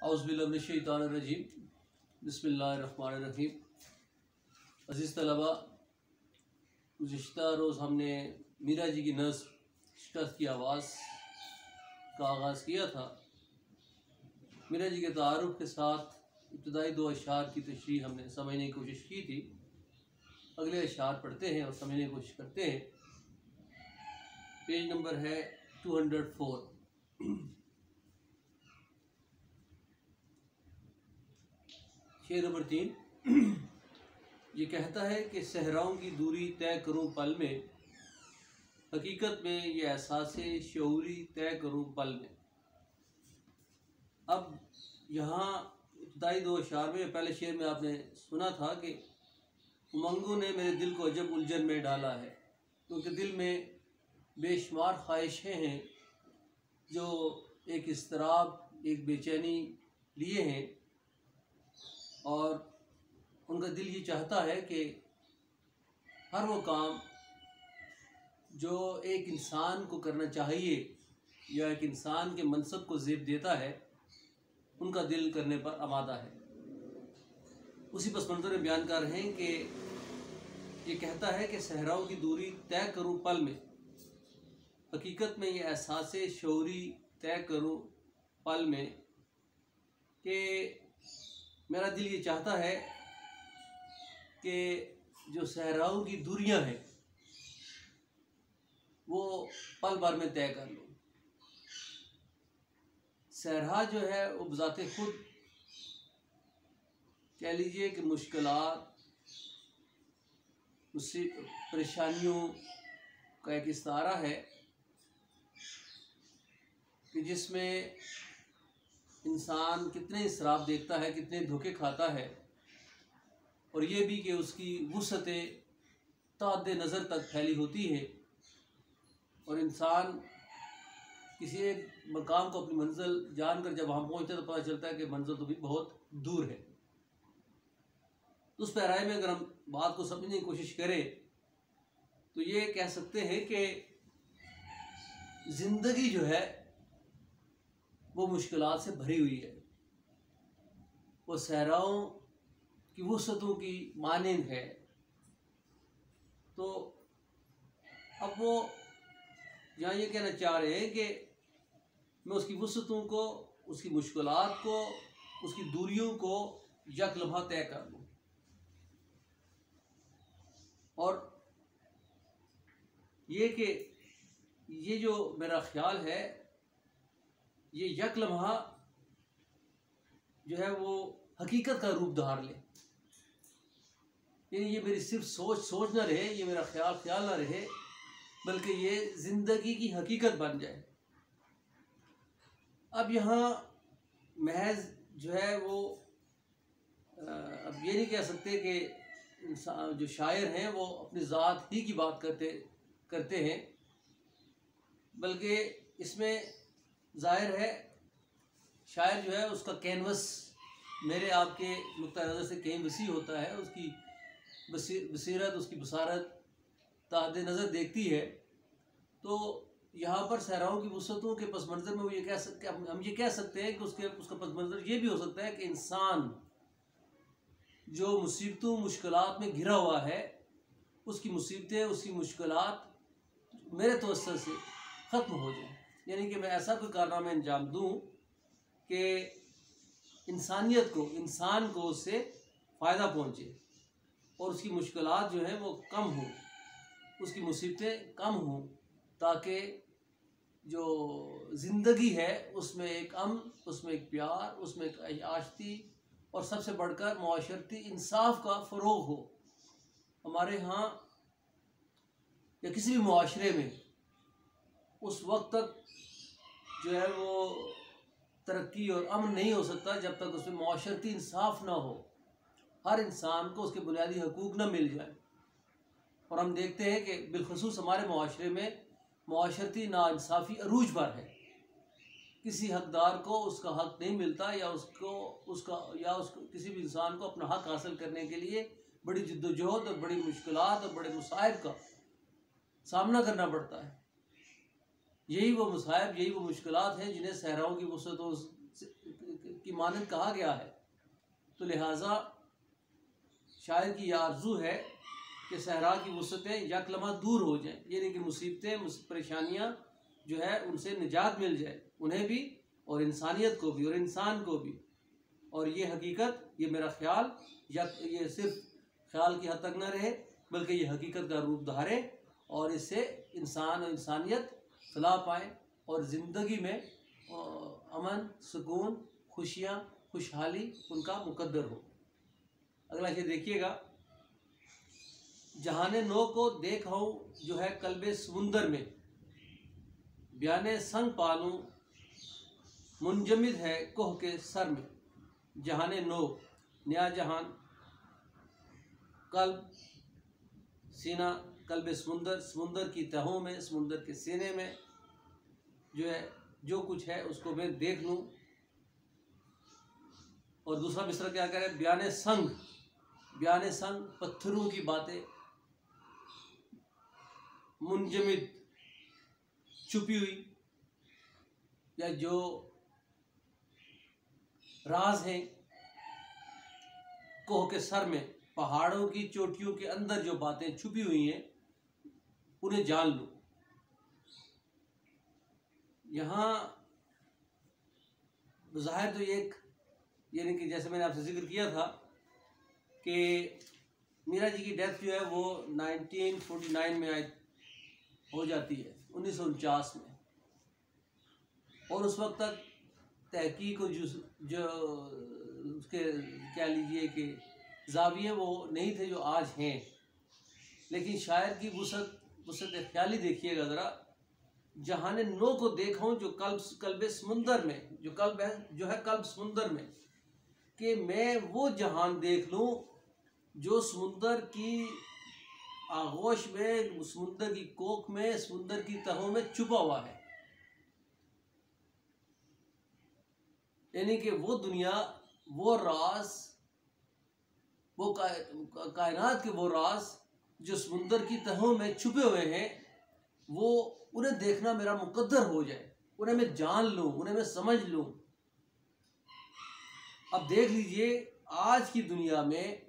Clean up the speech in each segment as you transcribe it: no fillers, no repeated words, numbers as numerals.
औज़ुबिल्लाहिमिनश्शैतानिर्रजीम बिस्मिल्लाहिर्रहमानिर्रहीम। अज़ीज़ तलबा, गुज़िश्ता रोज़ हमने मीरा जी की नज़्म शिकस्त की आवाज़ का आगाज़ किया था। मीरा जी के तारुफ़ के साथ इब्तदाई दो अशार की तशरीह हमने समझने की कोशिश की थी। अगले अशार पढ़ते हैं और समझने की कोशिश करते हैं। पेज नंबर है 204। शेर नंबर 3 ये कहता है कि सहराओं की दूरी तय करूं पल में, हकीकत में ये एहसासे शऊरी तय करूं पल में। अब यहाँ इब्तदाई दो अशार में, पहले शेर में आपने सुना था कि उमंगों ने मेरे दिल को अजब उलझन में डाला है, क्योंकि दिल में बेशुमार ख्वाहिशें हैं जो एक इज़्तिराब, एक बेचैनी लिए हैं, और उनका दिल ये चाहता है कि हर वो काम जो एक इंसान को करना चाहिए या एक इंसान के मनसब को ज़ेब देता है, उनका दिल करने पर आमादा है। उसी पस मंज़र में बयान कर रहे हैं कि ये कहता है कि सहराओं की दूरी तय करूँ पल में, हकीकत में ये एहसासे शऊरी तय करूँ पल में, कि मेरा दिल ये चाहता है कि जो सहराओं की दूरियां हैं वो पल भर में तय कर लूँ। सहरा जो है वो बज़ाते खुद कह लीजिए कि मुश्किलात, परेशानियों का एक इस्तारा है कि जिसमें इंसान कितने इसराफ देखता है, कितने धोखे खाता है, और ये भी कि उसकी वुसअतें ताद नज़र तक फैली होती है, और इंसान किसी एक मकाम को अपनी मंजिल जानकर जब वहाँ पहुँचता है तो पता चलता है कि मंजिल तो भी बहुत दूर है। तो उस पैराए में अगर हम बात को समझने की कोशिश करें तो ये कह सकते हैं कि ज़िंदगी जो है वो मुश्किलात से भरी हुई है, वो सहराओं की वुसअतों की मानिंद है। तो अब वो यहाँ ये कहना चाह रहे हैं कि मैं उसकी वुसअतों को, उसकी मुश्किलात को, उसकी दूरियों को यक लम्हा तय कर लूँ, और ये कि ये जो मेरा ख्याल है ये यक लम्हा जो है वो हकीकत का रूप धार ले। यानी ये मेरी सिर्फ सोच ना रहे, ये मेरा ख्याल ना रहे, बल्कि ये ज़िंदगी की हकीकत बन जाए। अब यहाँ महज जो है वो अब ये नहीं कह सकते कि जो शायर हैं वो अपनी ज़ात ही की बात करते हैं, बल्कि इसमें ज़ाहिर है शायर जो है उसका कैनवस मेरे आपके नुक्ता नज़र से कहीं वसी होता है, उसकी बसीरत, उसकी बसारत ताद नज़र देखती है। तो यहाँ पर सहराओं की वुसअतों के पस मंज़र में वो हम ये कह सकते हैं कि उसका पस मंज़र ये भी हो सकता है कि इंसान जो मुसीबतों मुश्किलात में घिरा हुआ है, उसकी मुसीबतें, उसकी मुश्किलात मेरे तवज्जुह से ख़त्म हो जाए। यानी कि मैं ऐसा कोई कारनामा अंजाम दूँ कि इंसान को उससे फ़ायदा पहुँचे और उसकी मुश्किलात जो हैं वो कम हों, उसकी मुसीबतें कम हों, ताकि जो ज़िंदगी है उसमें एक अमन, उसमें एक प्यार, उसमें एक आशती और सबसे बढ़कर मुआशरती इंसाफ का फ़रोग़ हो। हमारे यहाँ या किसी भी मुआशरे में उस वक्त तक जो है वो तरक्की और अमन नहीं हो सकता जब तक उसमें मुआशरती इंसाफ ना हो, हर इंसान को उसके बुनियादी हकूक़ ना मिल जाए। और हम देखते हैं कि बिलखसूस हमारे मुआशरे में मुआशरती नाइंसाफ़ी अरूज पर है। किसी हकदार को उसका हक नहीं मिलता, या उसको किसी भी इंसान को अपना हक हासिल करने के लिए बड़ी जिद्दोजहद और बड़ी मुश्किलात और बड़े मुसाइब का सामना करना पड़ता है। यही वो मुसाइब, यही वो मुश्किलात हैं जिन्हें सहराओं की वुसअतों की मानद कहा गया है। तो लिहाजा शायर की यह आरजू है कि सहरा की वसअतें यकलमा दूर हो जाएं, यानी कि मुसीबतें परेशानियाँ जो है उनसे निजात मिल जाए, उन्हें भी और इंसानियत को भी और इंसान को भी। और ये हकीकत, ये मेरा ख्याल, या ये सिर्फ ख्याल की हद तक न रहे बल्कि ये हकीकत का रूप धारे और इससे इंसान और इंसानियत फलाह पाए और ज़िंदगी में अमन, सुकून, खुशियाँ, खुशहाली उनका मुकद्दर हो। अगला ये देखिएगा, जहाने नो को देख हूँ जो है कल्बे समुंदर में, बयाने संग पालूं मुंजमिद है कोह के सर में। जहाने नो, नया जहान, कल्ब सीना, कल्बे समुंदर, समुंदर की तहों में, समुंदर के सीने में जो है जो कुछ है उसको मैं देख लूँ। और दूसरा मिसरा क्या कह रहे हैं, बयाने संग, बयाने संग पत्थरों की बातें, मुंजमिद छुपी हुई, या जो राज हैं कोह के सर में, पहाड़ों की चोटियों के अंदर जो बातें छुपी हुई हैं उन्हें जान लो। यहाँ ज़ाहिर तो एक, यानी कि जैसे मैंने आपसे जिक्र किया था कि मीरा जी की डेथ जो है वो 1949 में हो जाती है, 1949 में। और उस वक्त तक तहकीक और जो उसके क्या लीजिए कि ज़ाविये वो नहीं थे जो आज हैं। लेकिन शायर की वसअत ख्याली देखिएगा ज़रा, जहाने नो को देखूं जो कल्ब समुंदर में, जो कल्ब है जो है कल्ब समुंदर में, कि मैं वो जहान देख लूं जो समुंदर की आगोश में, समुंदर की कोख में, समुंदर की तहों में छुपा हुआ है। यानी कि वो दुनिया, वो राज, वो कायनात के वो राज जो समुंदर की तहों में छुपे हुए हैं, वो उन्हें देखना मेरा मुकद्दर हो जाए, उन्हें मैं जान लूं, उन्हें मैं समझ लूं। अब देख लीजिए, आज की दुनिया में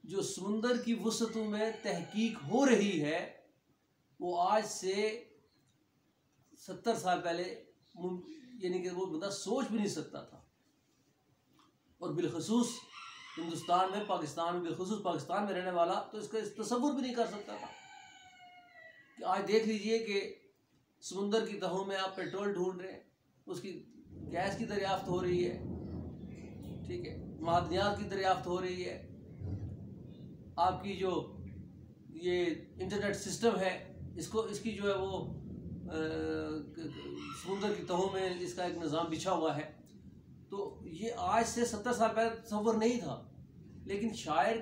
जो समुंदर की वसअतों में तहकीक हो रही है वो आज से 70 साल पहले यानी कि वो बंदा सोच भी नहीं सकता था। और बिलखसूस हिंदुस्तान में, पाकिस्तान में, बिलखसूस पाकिस्तान में रहने वाला तो इसका तसव्वुर भी नहीं कर सकता था कि आज देख लीजिए कि समुंदर की तहों में आप पेट्रोल ढूंढ रहे हैं, उसकी गैस की दरियाफ्त हो रही है, ठीक है, मादनियात की दरियाफ्त हो रही है, आपकी जो ये इंटरनेट सिस्टम है इसकी जो है वो समुंदर की तहों में इसका एक निज़ाम बिछा हुआ है। तो ये आज से 70 साल पहले तसव्वुर नहीं था। लेकिन शायर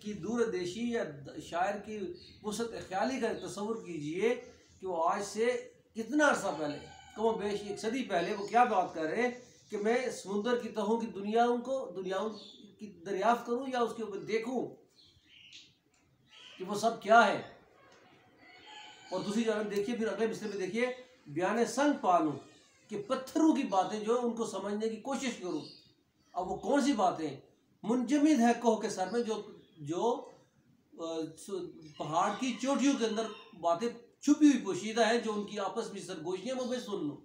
की दूरदेशी या शायर की वसअत ख्याली का तसव्वुर कीजिए कि वो आज से कितना अर्सा पहले, कम बेश 1 सदी पहले, वो क्या बात कर रहे हैं कि मैं समुंदर की तहों की दुनियाओं की दरियाफ्त करूं या उसके ऊपर देखूं कि वो सब क्या है। और दूसरी जानब देखिए, फिर अगले मिसरे में देखिए, बयाने संग पालूं कि पत्थरों की बातें जो उनको समझने की कोशिश करूं। अब वो कौन सी बातें, मुंजमिद है कोह के सर में, जो पहाड़ की चोटियों के अंदर बातें छुपी हुई पोशीदा है, जो उनकी आपस में सरगोशियां वो मैं सुन लूं।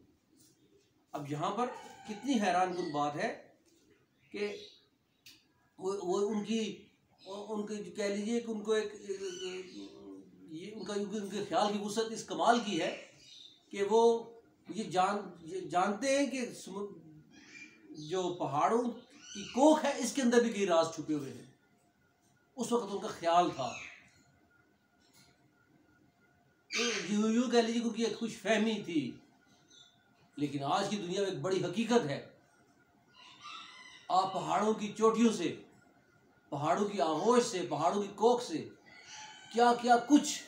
अब यहाँ पर कितनी हैरानकुन बात है कि वो उनके कह लीजिए कि उनको ये उनके ख्याल की वसअत इस कमाल की है कि वो ये जानते हैं कि जो पहाड़ों की कोख है इसके अंदर भी कई राज छुपे हुए हैं। उस वक्त उनका ख्याल था, तो यूं कह लीजिए क्योंकि एक खुश फहमी थी। लेकिन आज की दुनिया में एक बड़ी हकीकत है, आप पहाड़ों की चोटियों से, पहाड़ों की आगोश से, पहाड़ों की कोख से क्या क्या कुछ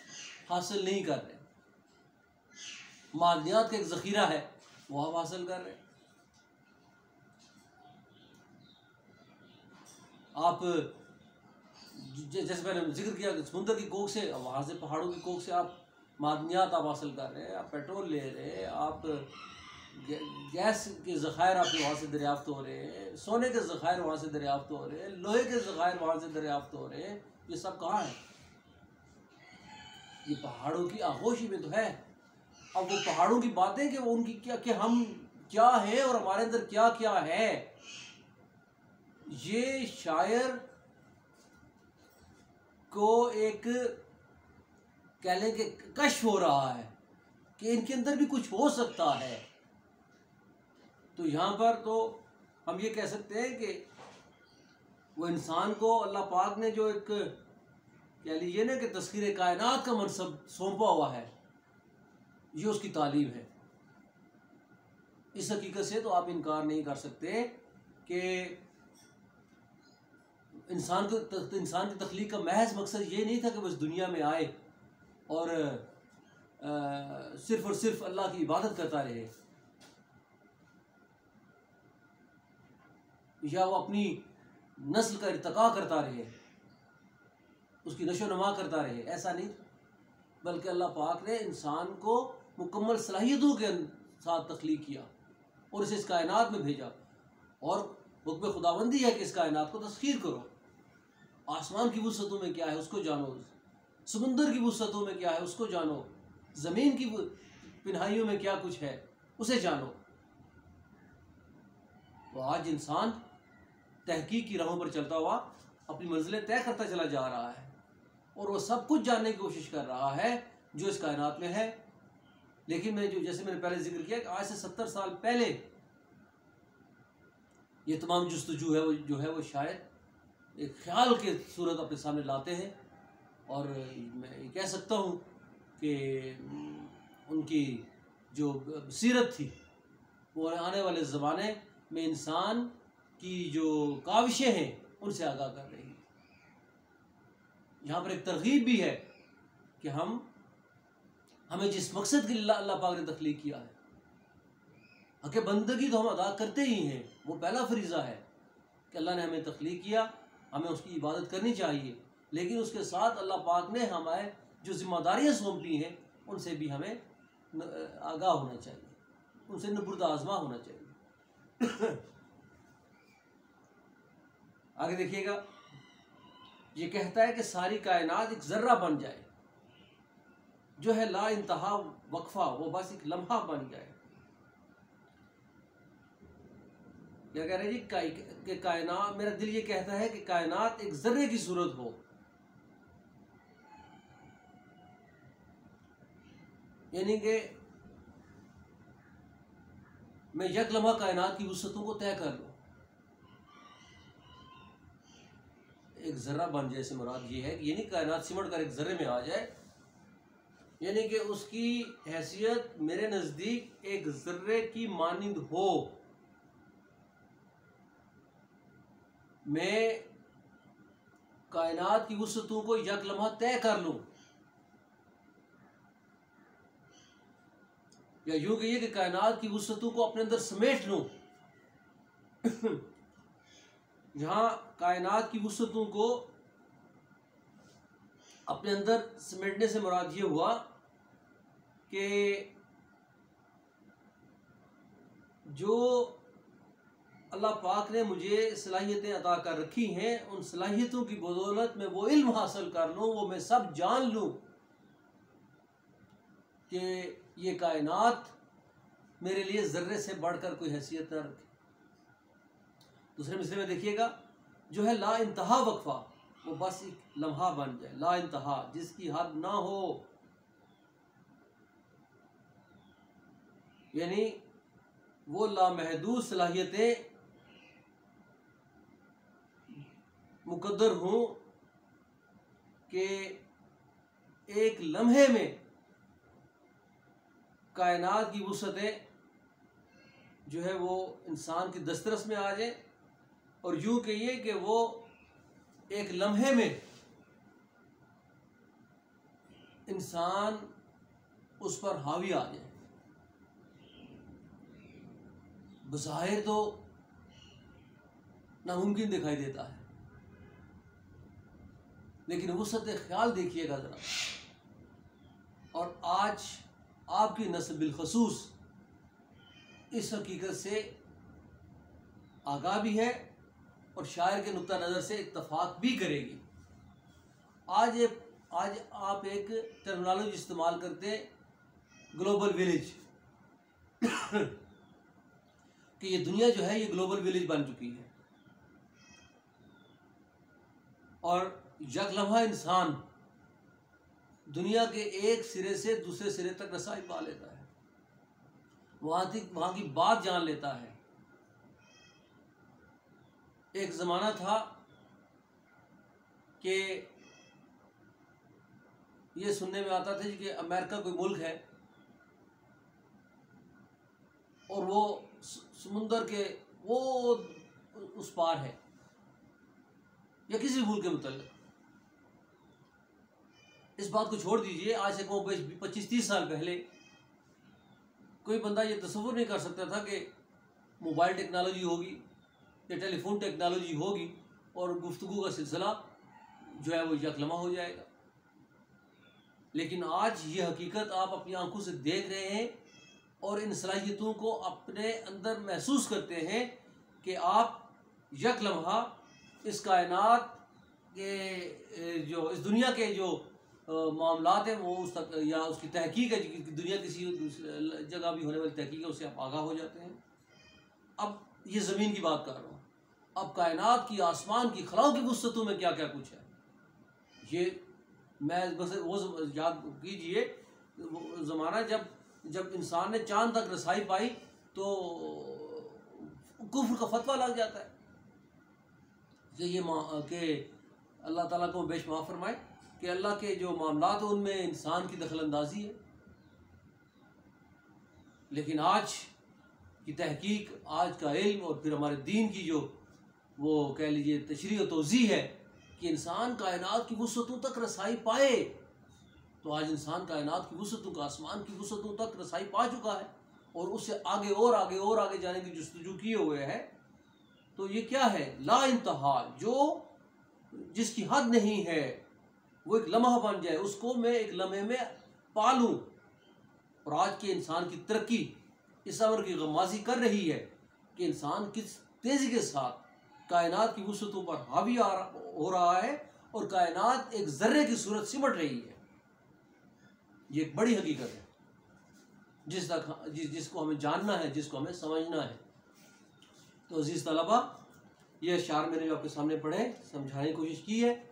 हासिल नहीं कर रहे। मादनियात का एक ज़ख़ीरा है वो आप हासिल कर रहे हैं। आप जैसे मैंने जिक्र किया कि समुंदर की कोख से, वहाँ से पहाड़ों की कोख से आप मादनियात आप हासिल कर रहे हैं, आप पेट्रोल ले रहे हैं, आप गैस के ज़ख़ायर आपके वहाँ से दरियाफ़्त हो रहे हैं, सोने के ज़ख़ायर वहाँ से दरियाफ़्त हो रहे हैं, लोहे के ज़ख़ायर वहाँ से दरियाफ़्त हो रहे हैं। ये सब कहाँ है? ये पहाड़ों की आगोशी में तो है। अब वो पहाड़ों की बातें कि वो उनकी क्या, कि हम क्या हैं और हमारे अंदर क्या क्या है, ये शायर को एक कह लें कि कश्फ हो रहा है कि इनके अंदर भी कुछ हो सकता है। तो यहाँ पर तो हम ये कह सकते हैं कि वो इंसान को अल्लाह पाक ने जो एक कह लीजिए ना कि तस्खीर कायनात का मनसब सौंपा हुआ है, ये उसकी तालीम है। इस हकीकत से तो आप इनकार नहीं कर सकते कि इंसान की तख्लीक का महज मकसद ये नहीं था कि बस दुनिया में आए और सिर्फ़ और सिर्फ अल्लाह की इबादत करता रहे, या वो अपनी नस्ल का इर्तिका करता रहे, उसकी नशो नमा करता रहे, ऐसा नहीं। बल्कि अल्लाह पाक ने इंसान को मुकम्मल सलाहियतों के साथ तख्लीक किया और इसे इस कायनात में भेजा, और हुक्म खुदाबंदी है कि इस कायनात को तस्खीर करो। आसमान की वुसअतों में क्या है उसको जानो, समुंदर की वुसअतों में क्या है उसको जानो, ज़मीन की पिनहाइयों में क्या कुछ है उसे जानो। तो आज इंसान तहकीक की राहों पर चलता हुआ अपनी मंजिलें तय करता चला जा रहा है, और वो सब कुछ जानने की कोशिश कर रहा है जो इस कायनात में है। लेकिन जैसे मैंने पहले जिक्र किया कि आज से 70 साल पहले ये तमाम जुस्तजू है वो शायद एक ख्याल के सूरत अपने सामने लाते हैं। और मैं ये कह सकता हूँ कि उनकी जो सीरत थी वो आने वाले ज़माने में इंसान की जो काविशें हैं उनसे आगाह कर रही है। यहाँ पर एक तरगीब भी है कि हमें जिस मकसद के लिए अल्लाह पाक ने तख्लीक किया है, हक़ बंदगी तो हम अदा करते ही हैं, वो पहला फरीज़ा है कि अल्लाह ने हमें तख्लीक किया, हमें उसकी इबादत करनी चाहिए। लेकिन उसके साथ अल्लाह पाक ने हमें जो ज़िम्मेदारियाँ सौंपी हैं उनसे भी हमें आगाह होना चाहिए, उनसे नबुर्द आज़मा होना चाहिए। आगे देखिएगा, ये कहता है कि सारी कायनात एक ज़र्रा बन जाए, जो है ला इंतहा वक्फ़ा, वो बस एक लम्हा बन जाए। क्या कह रहे हैं जी कि कायनात, मेरा दिल ये कहता है कि कायनात एक ज़र्रे की सूरत हो, यानी कि मैं यक लम्हा कायनात की वुसअतों को तय कर लूँ, एक ज़र्रा बन जाए से मुराद ये है कि यानी कायनात सिमट कर एक ज़र्रे में आ जाए, यानी कि उसकी हैसियत मेरे नज़दीक एक ज़र्रे की मानिंद हो। मैं कायनात की वुसअतों को यक लम्हा तय कर लूँ, या यूँ कहिए कि कायनात की वुसअतों को अपने अंदर समेट लूँ। जहाँ कायनात की वुसअतों को अपने अंदर समेटने से मुराद ये हुआ कि जो अल्लाह पाक ने मुझे सलाहियतें अता कर रखी हैं, उन सलाहियतों की बदौलत में वो इल्म हासिल कर लूँ, वो मैं सब जान लूँ कि ये कायनात मेरे लिए ज़र्रे से बढ़कर कोई हैसियत न रखे। दूसरे मिसरे में देखिएगा, जो है ला इंतहा वक्फ़ा, वो बस एक लम्हा बन जाए, ला इंतहा, जिसकी हद ना हो, यानी वो लामहदूद सलाहियतें मुकद्दर हों कि एक लम्हे में कायनात की वुसअतें जो है वो इंसान की दस्तरस में आ जाए, और यूँ कहिए कि वो एक लम्हे में इंसान उस पर हावी आ जाए। बज़ाहिर तो नामुमकिन दिखाई देता है, लेकिन वुसअत ख्याल देखिएगा ज़रा, और आज आपकी नस्ल बिलखसूस इस हकीकत से आगाह भी है और शायर के नुक्ता नज़र से इत्तफाक भी करेगी। आज आप एक टर्मिनोलॉजी इस्तेमाल करते हैं, ग्लोबल विलेज कि ये दुनिया जो है ये ग्लोबल विलेज बन चुकी है और यकलम्हा इंसान दुनिया के एक सिरे से दूसरे सिरे तक रसाई पा लेता है, वहाँ की बात जान लेता है। एक ज़माना था कि ये सुनने में आता था कि अमेरिका कोई मुल्क है और वो समुंदर के वो उस पार है, या किसी मुल्क के मुताल्लिक। इस बात को छोड़ दीजिए, आज से 25-30 साल पहले कोई बंदा ये तसव्वुर नहीं कर सकता था कि मोबाइल टेक्नोलॉजी होगी या टेलीफोन टेक्नोलॉजी होगी और गुफ्तगू का सिलसिला जो है वो यकलमा हो जाएगा। लेकिन आज ये हकीकत आप अपनी आंखों से देख रहे हैं और इन सलाहियतों को अपने अंदर महसूस करते हैं कि आप यकलम्हा इस कायनात के जो इस दुनिया के जो मामलात हैं वो उस तक या उसकी तहकीक है, दुनिया किसी जगह भी होने वाली तहकीक है, उससे आप आगाह हो जाते हैं। अब ये ज़मीन की बात कर रहा हूँ, अब कायनात की आसमान की खलाओं की वुसअतों में क्या क्या कुछ है, ये मैं बस वो याद कीजिए वो ज़माना जब इंसान ने चांद तक रसाई पाई तो कुफ्र का फतवा लग जाता है कि अल्लाह ताला को बेशुमार फरमाए कि अल्लाह के जो मामलात हैं उनमें इंसान की दखल अंदाजी है। लेकिन आज की तहकीक, आज का इल्म और फिर हमारे दीन की जो वो कह लीजिए तशरीह और तौज़ीह है कि इंसान कायनात की वुसअतों तक रसाई पाए, तो आज इंसान कायनात की वुसअतों का, आसमान की वुसअतों तक रसाई पा चुका है और उससे आगे और आगे और आगे जाने की जुस्तजू किए हुए है। तो ये क्या है, ला इंतहा, जो जिसकी हद नहीं है वो एक लम्हा बन जाए, उसको मैं एक लम्हे में पालूं। और आज के इंसान की तरक्की इस अमर की गमाजी कर रही है कि इंसान किस तेज़ी के साथ कायनात की वुसअतों पर हावी हो रहा है और कायनात एक ज़र्रे की सूरत सिमट रही है। ये एक बड़ी हकीकत है जिसको हमें जानना है, जिसको हमें समझना है। तो अजीज़ तलबा, ये अशार मैंने जो आपके सामने पढ़े समझाने की कोशिश की है,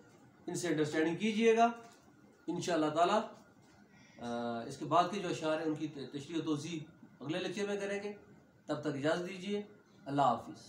इनसे अंडरस्टैंडिंग कीजिएगा इंशाअल्लाह ताला। इसके बाद के जो अशार हैं उनकी तशरीह तौज़ीह अगले लेक्चर में करेंगे। तब तक इजाज़त दीजिए। अल्लाह हाफ़िज़।